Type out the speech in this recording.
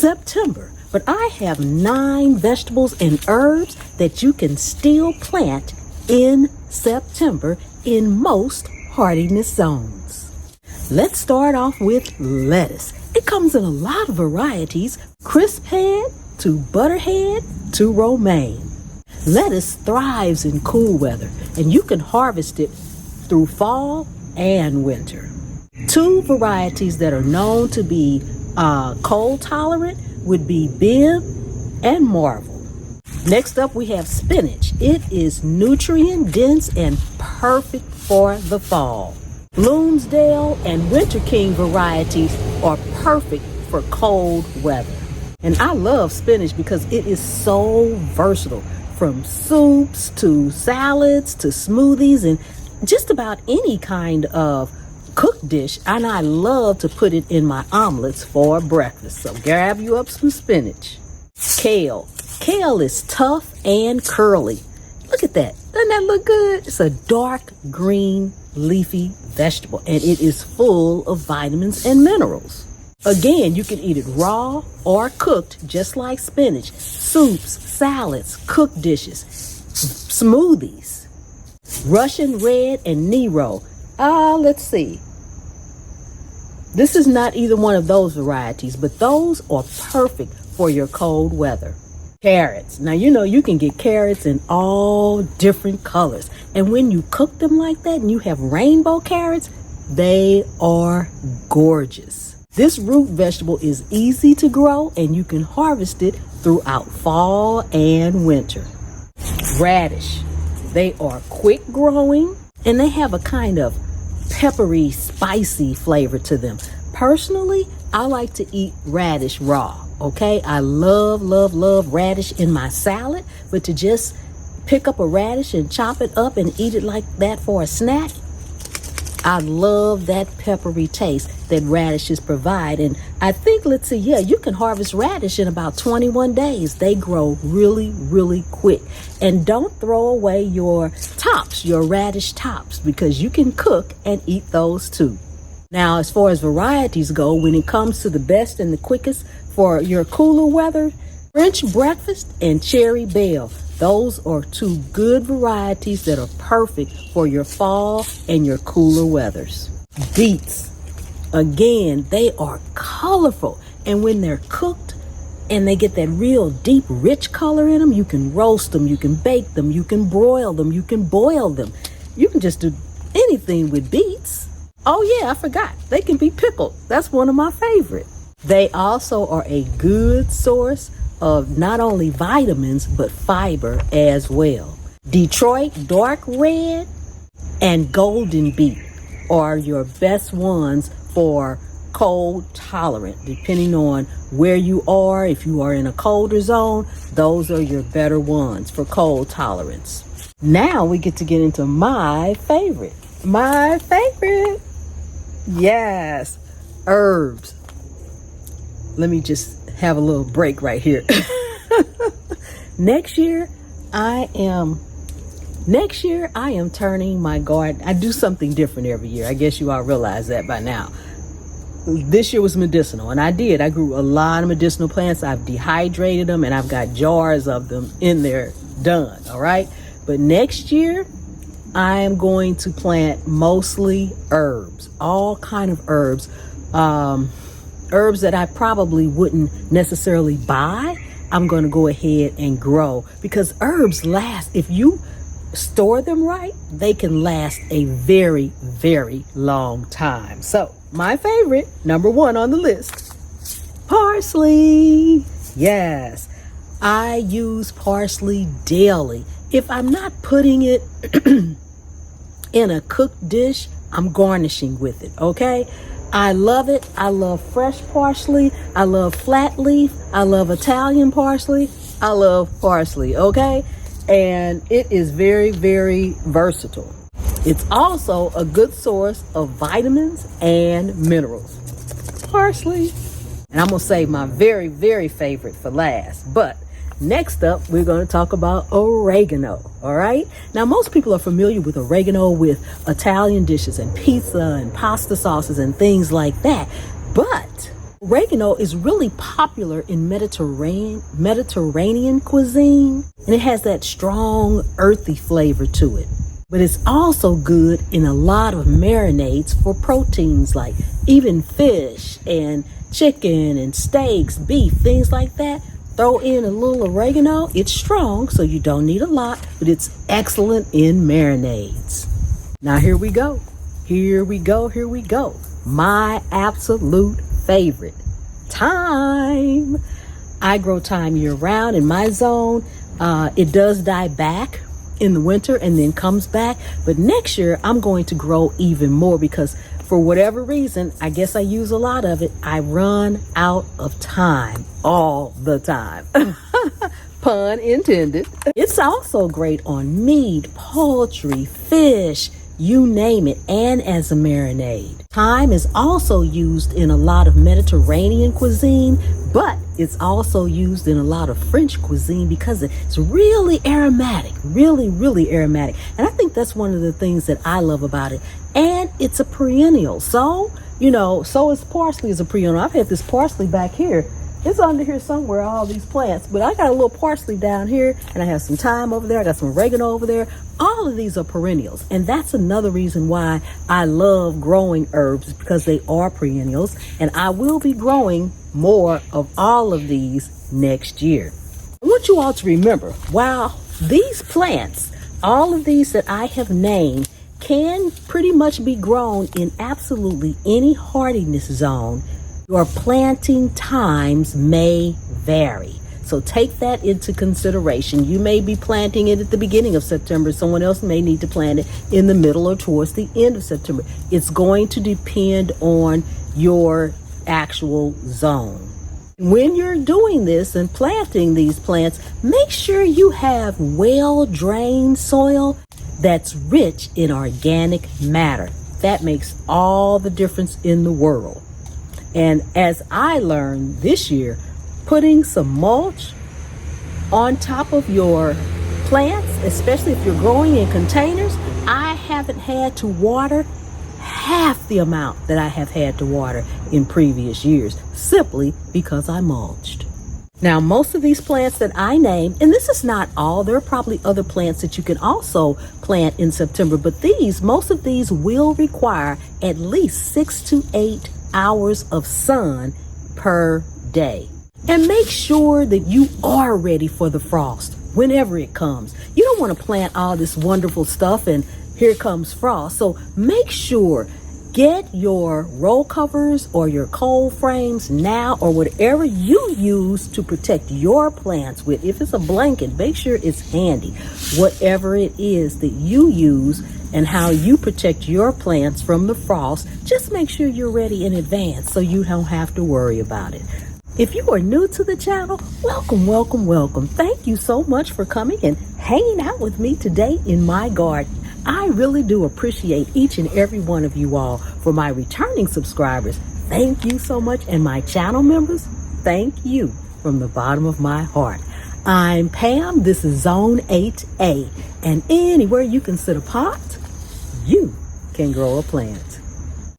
September, but I have 9 vegetables and herbs that you can still plant in September in most hardiness zones. Let's start off with lettuce. It comes in a lot of varieties, crisp head to butterhead to romaine. Lettuce thrives in cool weather, and you can harvest it through fall and winter. 2 varieties that are known to be cold tolerant would be Bibb and Marvel. Next up, we have spinach. It is nutrient dense and perfect for the fall. Bloomsdale and Winter King varieties are perfect for cold weather. And I love spinach because it is so versatile, from soups to salads to smoothies and just about any kind of cooked dish. And I love to put it in my omelets for breakfast. So grab you up some spinach. Kale. Kale is tough and curly. Look at that. Doesn't that look good? It's a dark green leafy vegetable, and it is full of vitamins and minerals. Again, you can eat it raw or cooked, just like spinach. Soups, salads, cooked dishes, smoothies. Russian red and Nero. Let's see. This is not either one of those varieties, but those are perfect for your cold weather. Carrots. Now, you can get carrots in all different colors. And when you cook them like that and you have rainbow carrots, they are gorgeous. This root vegetable is easy to grow, and you can harvest it throughout fall and winter. Radish. They are quick growing, and they have a kind of peppery, spicy flavor to them. Personally, I like to eat radish raw. Okay, I love radish in my salad, but to just pick up a radish and chop it up and eat it like that for a snack, I love that peppery taste that radishes provide. And I think, you can harvest radish in about 21 days. They grow really, really quick. And don't throw away your tops, your radish tops, because you can cook and eat those too. Now, as far as varieties go, when it comes to the best and the quickest for your cooler weather, French breakfast and cherry bell. Those are 2 good varieties that are perfect for your fall and your cooler weathers. Beets. Again, they are colorful. And when they're cooked and they get that real deep, rich color in them, you can roast them, you can bake them, you can broil them, you can boil them. You can just do anything with beets. Oh yeah, I forgot. They can be pickled. That's one of my favorites. They also are a good source of not only vitamins, but fiber as well. Detroit dark red and golden beet are your best ones for cold tolerant. Depending on where you are, if you are in a colder zone, those are your better ones for cold tolerance. Now we get into my favorite. Yes, herbs. Let me just have a little break right here. Next year, I am turning my garden. I do something different every year. I guess you all realize that by now. This year was medicinal, and I grew a lot of medicinal plants. I've dehydrated them, and I've got jars of them in there done. All right. But next year, I am going to plant mostly herbs, all kind of herbs. Herbs that I probably wouldn't necessarily buy, I'm going to go ahead and grow, because herbs last. If you store them right, they can last a very, very long time. So my favorite, number 1 on the list, parsley. Yes, I use parsley daily. If I'm not putting it in a cooked dish, I'm garnishing with it. Okay. I love it. I love fresh parsley. I love flat leaf. I love Italian parsley. I love parsley, okay? And it is very, very versatile. It's also a good source of vitamins and minerals. Parsley. And I'm going to save my very, very favorite for last. But next up, we're going to talk about oregano, all right? Now, most people are familiar with oregano with Italian dishes and pizza and pasta sauces and things like that. But Oregano is really popular in Mediterranean cuisine, and it has that strong, earthy flavor to it. But it's also good in a lot of marinades for proteins, like even fish and chicken and steaks, beef, things like that. Throw in a little oregano. It's strong, so you don't need a lot, but it's excellent in marinades. Now here we go. Here we go. My absolute favorite, thyme. I grow thyme year round in my zone. It does die back in the winter and then comes back. But next year I'm going to grow even more because for whatever reason, I guess I use a lot of it. I run out of thyme all the time. Pun intended. It's also great on meat, poultry, fish, you name it, and as a marinade. Thyme is also used in a lot of Mediterranean cuisine, but it's also used in a lot of French cuisine because it's really aromatic, really aromatic. And I think that's one of the things that I love about it. And it's a perennial. So is parsley is a perennial. I've had this parsley back here. It's under here somewhere, all these plants. But I got a little parsley down here, and I have some thyme over there. I got some oregano over there. All of these are perennials. And that's another reason why I love growing herbs, because they are perennials. And I will be growing more of all of these next year. I want you all to remember, while these plants, all of these that I have named, can pretty much be grown in absolutely any hardiness zone, your planting times may vary. So take that into consideration. You may be planting it at the beginning of September. Someone else may need to plant it in the middle or towards the end of September. It's going to depend on your actual zone. When you're doing this and planting these plants, make sure you have well-drained soil that's rich in organic matter. That makes all the difference in the world. And as I learned this year, putting some mulch on top of your plants, especially if you're growing in containers, I haven't had to water half the amount that I have had to water in previous years, simply because I mulched. Now, most of these plants that I named, and this is not all, there are probably other plants that you can also plant in September, but most of these will require at least 6 to 8 hours of sun per day. And make sure that you are ready for the frost whenever it comes. You don't want to plant all this wonderful stuff and here comes frost. So make sure, get your roll covers or your cold frames now, or whatever you use to protect your plants with. If it's a blanket, make sure it's handy. Whatever it is that you use and how you protect your plants from the frost, just make sure you're ready in advance so you don't have to worry about it. If you are new to the channel, welcome. Thank you so much for coming and hanging out with me today in my garden. I really do appreciate each and every one of you all. For my returning subscribers, thank you so much. And my channel members, thank you from the bottom of my heart. I'm Pam. This is Zone 8A. And anywhere you can sit a pot, you can grow a plant.